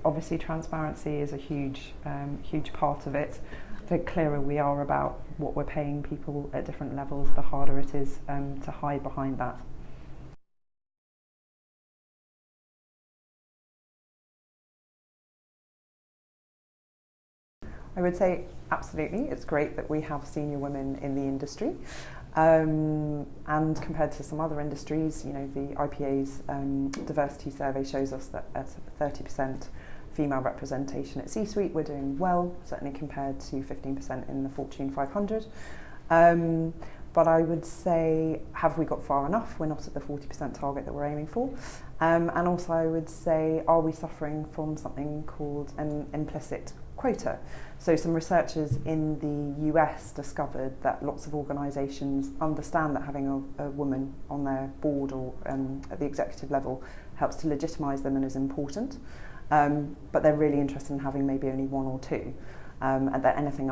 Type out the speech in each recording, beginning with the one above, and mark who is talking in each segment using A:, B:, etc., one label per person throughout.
A: Obviously, transparency is a huge part of it. The clearer we are about what we're paying people at different levels, the harder it is to hide behind that. I would say absolutely. It's great that we have senior women in the industry. And compared to some other industries, you know, the IPA's diversity survey shows us that at 30% female representation at C-suite, we're doing well, certainly compared to 15% in the Fortune 500. But I would say, have we got far enough? We're not at the 40% target that we're aiming for. And also I would say, are we suffering from something called an implicit quota? So some researchers in the US discovered that lots of organisations understand that having a woman on their board or at the executive level helps to legitimise them and is important. But they're really interested in having maybe only one or two. And that anything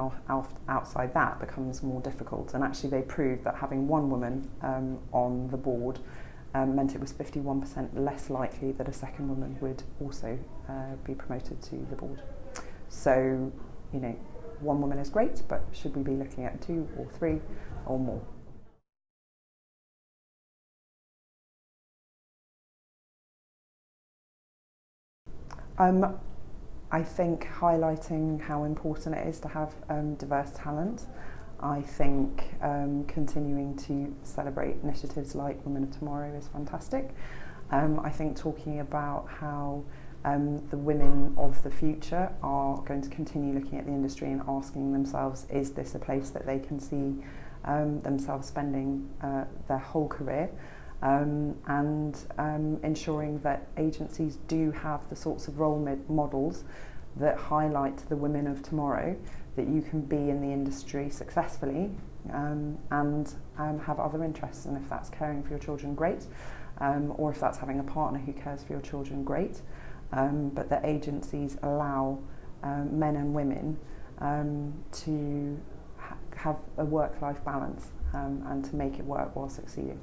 A: outside that becomes more difficult. And actually they proved that having one woman on the board meant it was 51% less likely that a second woman would also be promoted to the board. So, you know, one woman is great, but should we be looking at 2 or 3 or more? I think highlighting how important it is to have diverse talent. I think continuing to celebrate initiatives like Women of Tomorrow is fantastic. I think talking about how the women of the future are going to continue looking at the industry and asking themselves, is this a place that they can see themselves spending their whole career? And ensuring that agencies do have the sorts of role models that highlight the women of tomorrow, that you can be in the industry successfully and have other interests. And if that's caring for your children, great. Or if that's having a partner who cares for your children, great. But that agencies allow men and women to have a work-life balance and to make it work while succeeding.